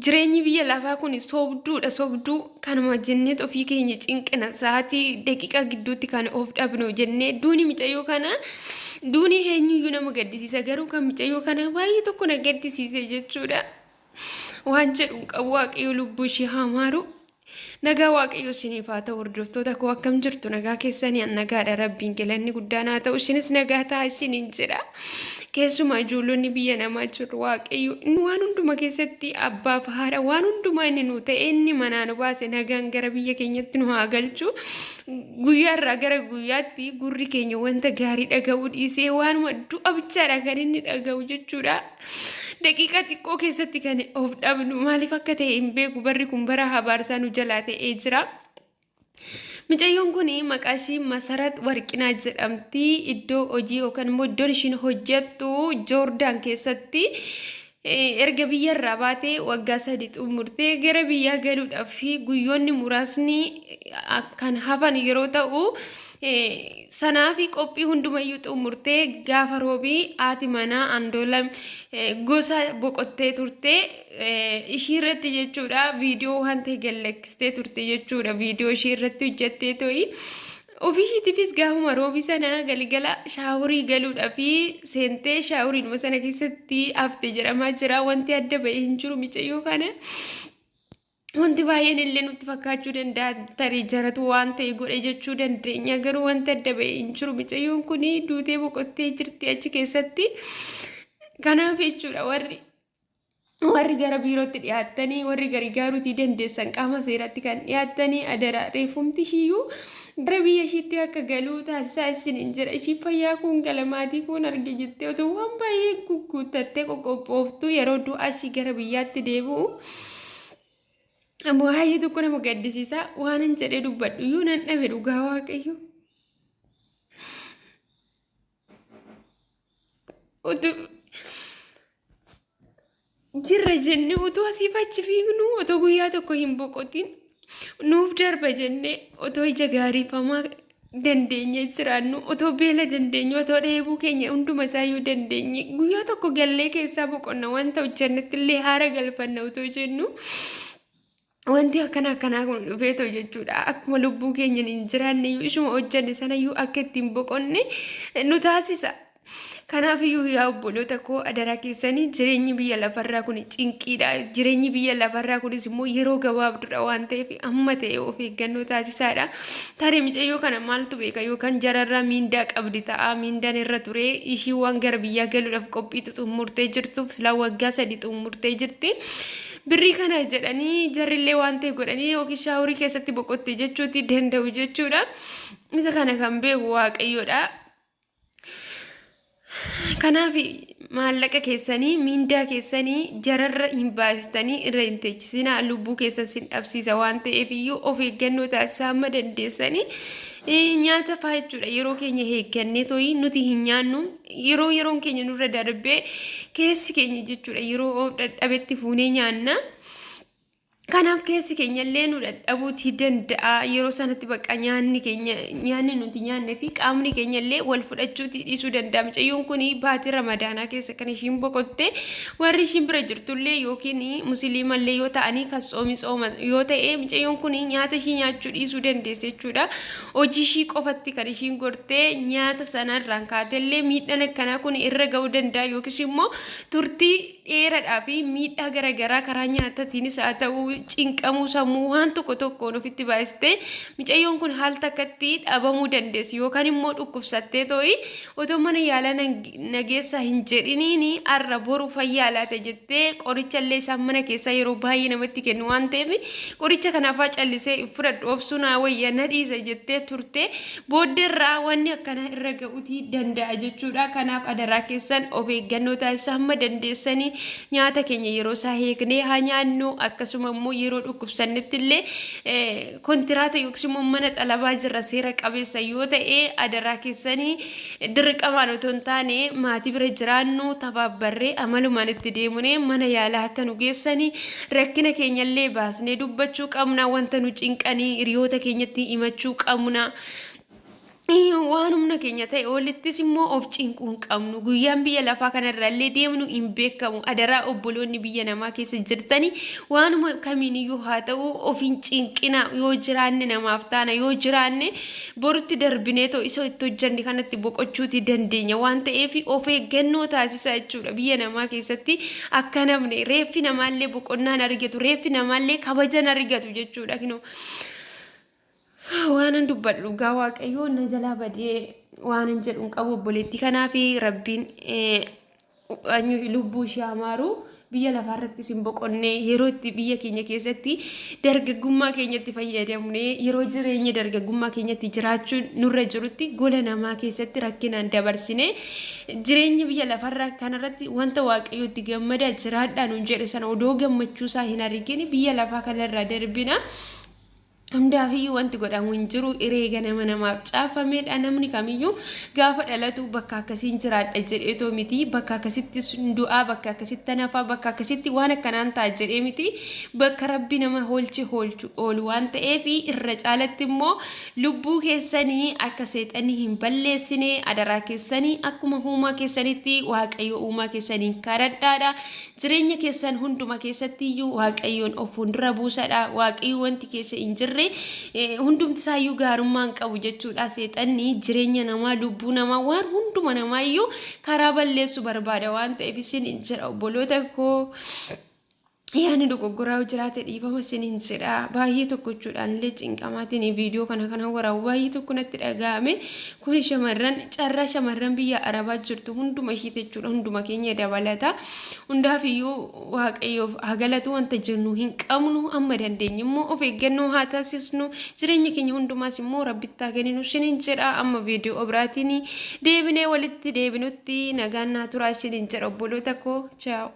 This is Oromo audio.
jireenyi biyya lafaa kun soobduudha soobduu kanuma jennee ofii keenya cinqina sa'aatii daqiiqaa gidduutti kan of dhabnu jennee duuni mucayyoo kana duuni eenyuyyuu nama gaddisiisa garuu kan mucayyoo kana baay'ee tokko na gaddisiise jechuudha. Waan jedhu qabu waaqayyo lubbuu ishee hamaaru. Nagaa waaqayyo isiniif haa ta'u hordoftoota koo akkam jirtu nagaa keessanii nagaadha rabbiin galanni guddaan haa ta'u isinis nagaa ta'a isiniin jedha. Keessumaa ijoollonni biyya namaa jiru waaqayyo inni waan hunduma keessatti abbaaf haadha waan hundumaa inni nu ta'e inni manaa nu baase nagaan gara biyya keenyatti nu haa galchu. Guyyaarraa gara guyyaatti gurri keenya wanta gaarii dhaga'uu dhiisee waanuma du'a bichaadha kan inni dhaga'u jechuudha. Daqiiqaa xiqqoo keessatti kan of dhabnu maaliif akka ta'e hin beeku barri kun bara habaarsaa nu jalaa ta'ee jira. Mucayyoon kun maqaan ishee Masarat Warqinaa jedhamti. Iddoo hojii yookaan immoo iddoon ishiin hojjettu Joordaan keessatti erga biyyarraa baatee waggaa 3 xumurtee gara biyyaa galuudhaaf guyyoonni muraasni kan hafan yeroo ta'u sanaafi qophii hundumayyuu xumurtee gaafa roobii haati manaa Andoolam gosa boqottee turte ishii irratti jechuudha viidiyoo waan ta'e gallakkistee turte jechuudha viidiyoo ishii irratti hojjettee to'i. Ofiishiitiifis gaafuma roobii sana galgala shaaworii galuudhaaf seentee shaaworiin sana keessatti hafte jedhamaa jira. Wanti adda bahee hin jiru mucayyoo kana. Wanti baay'een illee nutti fakkaachuu danda'a tarii jaratu waan ta'e godhe jechuu dandeenya garuu wanti adda bahee hin jiru mucayyoon kun duutee boqottee jirti achi keessatti. Kanaaf jechuudha warri gara biirootti dhiyaattanii warri gargaaruutii dandeessan qaama seeratti kan dhiyaattanii adara reefumti ishiiyyuu gara biyya ishiitti akka galuu taasisaa isiniin jira. Ishii fayyaa kun galamaatii kun arge jettee otoo waan baay'ee gugguuttattee qoqqophooftu yeroo du'a ishii gara biyyaatti deebi'u. Baay'ee tokko nama gaddisiisa waan hin jedhee dubbadhu iyyuu nan dhabe dhugaa waaqayyo. Jirra jennee otoo asiif achi fiignu otoo guyyaa tokko hin boqotin nuuf darba jennee otoo ija gaariifamaa dandeenye jiraannu otoo beela dandeenye otoo dheebuu keenya hunduma isaayyuu dandeenye guyyaa tokko gallee keessaa boqonna wanta hojjennetti illee haara galfanna otoo jennu. Wanti akkanaa kun dhufeetoo jechuudha. Akkuma lubbuu keenya hin jiraanne ishuma hojjenne sanayyuu akka ittiin boqonne nu taasisa. Kanaafiyyuu yaa obboloota koo adaraa keessanii jireenyi biyya lafarraa kun cinqiidha. Jireenyi biyya lafarraa kunis immoo yeroo gabaabduudha waan ta'eef amma ta'e of eeggannoo taasisaadha. Tarii mucayyoo kana maaltu beeka yookaan jararraa miindaa qabdi ta'a. Miindaan irra ture ishii waan gara biyyaa galuudhaaf qophii xumurtee jirtuuf silaa waggaa 3 xumurtee jirti. Birrii kana jedhanii jarrillee waan ta'e godhanii yookiin shaaworii keessatti boqotte jechuutti danda'u jechuudha. Isa kana kan beeku waaqayyoodha. Kanaaf maallaqa keessanii miindaa keessanii jararra hin baasitanii irra hin teechisinaa lubbuu keessan sin dhabsiisa waan ta'eef iyyuu of eeggannoo taasisaa amma dandeessanii nyaata fa'aa jechuudha. Yeroo keenya eeggannee tooyi nuti hin nyaannu yeroon keenya nurra darbee keessi keenya jechuudha yeroo dadhabetti fuunee nyaanna. Kanaaf keessi keenya illee nu dadhabuutii danda'a yeroo sanatti bakka nyaanni nuti nyaannee fi qaamni keenya illee wal fudhachuutii dhiisuu danda'a. Mucayyoon kun baatii ramadaanaa keessa kan ishiin boqotte warri ishiin bira jirtullee yookiin musliimallee yoo ta'anii kan sooma yoo ta'e mucayyoon kun nyaata ishii nyaachuu dhiisuu dandeesse jechuudha. Hojii ishii qofatti kan ishiin gortee nyaata sanarraan kaatellee miidhaan akkanaa kun irra ga'uu danda'a yookiis immoo turtii dheeraadhaa fi miidhaa garaagaraa karaa nyaatatiinis haa ta'u cinqamuu sammuu waan tokkoon ofitti baastee mucayyoon kun haal takkatti dhabamuu dandeessi yookaan immoo dhukkubsattee too'i otoo mana yaalaa nageessa hin jedhiniin har'a boru fayyaa laata jettee qoricha illee isaan mana keessaa yeroo baay'ee namatti kennu waan ta'eef qoricha kanaafaa callisee fudhadhu obsuun wayya na dhiisa jettee turte booddeerraa wanni akkana irra ga'uutii danda'a jechuudha. Kanaaf adaraa keessan of eeggannoo taasisaa hamma dandeessanii nyaata keenya yeroo isaa eegnee haa nyaannu akkasuma immoo yeroo dhukkubsannetti illee kontiraata yookiin immoo mana xalabaa jirra seera qabeessa yoo ta'e adaraa keessanii dirqamaan otoo hin taane maatii bira jiraannu tabaabbarree amalumaan itti deemnee mana yaalaa akka nu geessanii rakkina keenya illee baasnee dubbachuu qabna wanta nu cinqanii hiriyoota keenyatti himachuu qabna. waan humna keenya ta'e olittis immoo of cinquu hin qabnu. Guyyaan biyya lafaa kanarraallee deemnu hin beekamu. Adaraa obboloonni biyya namaa keessa jirtanii waanuma kamiiniyyuu haa ta'u of hin cinqina. Yoo jiraanne namaaf taana, yoo jiraanne borutti darbinee too isa itti hojjanne kanatti boqochuuti dandeenya waan ta'eef of eeggannoo taasisa jechuudha. Biyya namaa keessatti akka namni reeffi namaallee boqonnaan argatu, reeffi namaallee kabajan argatu jechuudha. Waanan dubbadhu gaa waaqayyoo na jalaa badee waanan jedhuun qabu obboleettii kanaaf rabbiin lubbuu ishee amaaru biyya lafaarrattis hin boqonnee yeroo itti biyya keenya keessatti dargaggummaa keenyatti fayyadamne yeroo jireenya dargaggummaa keenyatti jiraachuun nurra jirutti gola namaa keessatti rakkinaan dabarsine jireenya biyya lafarraa kanarratti wanta waaqayyootti gammada jiraadhaan hin jedhe sana odoo gammachuusaa hin argine biyya lafaa kanarraa darbina. Hundaafiyyuu wanti godhamu hin jiru ereega nama namaaf caafamedha. Namni kamiyyuu gaafa dhalatu bakka akkasiin jiraadha jedheetoo miti. Bakka akkasitti du'aa, bakka akkasitti nafaa, bakka akkasitti waan akkanaan ta'a jedhee miti. Bakka rabbi nama oolu waan ta'eef irra caalatti immoo lubbuu keessanii akka seexanii hin balleessine adaraa keessanii akkuma uumaa keessanitti waaqayyo uumaa keessaniin kadhadhaadha. Jireenya keessan hunduma keessattiyyuu waaqayyoon of fuuldura buusadha. Waaqayyo wanti keessa hin jirre hundumti isaayyuu gaarummaan qabu jechuudha. Seexanni jireenya namaa, lubbuu namaa, waan hunduma namaayyuu karaa balleessu barbaada waan ta'eef isin jira obboloota koo. Yaani dogoggoraa jiraate dhiifama isiniin jedha. Baay'ee tokkochuudhaan illee cinqamaatiin viidiyoo kana waraabuu baay'ee tokko natti dhaga'ame. Kun shamarran carraa shamarran biyya Arabaa jirtu hunduma ishee jechuudha. Hunduma keenya dabalata. Hundaafiyyuu waaqayyoof haa galatu wanta jennu hin qabnu amma dandeenye immoo of eeggannoo haa taasisnu. Jireenya keenya hundumaas immoo rabbitti haa kenninu isiniin jedha. Amma viidiyoo biraatiin deebinee walitti deebinutti nagaan naa turaa isiniin jedha obboloota koo. Ciao.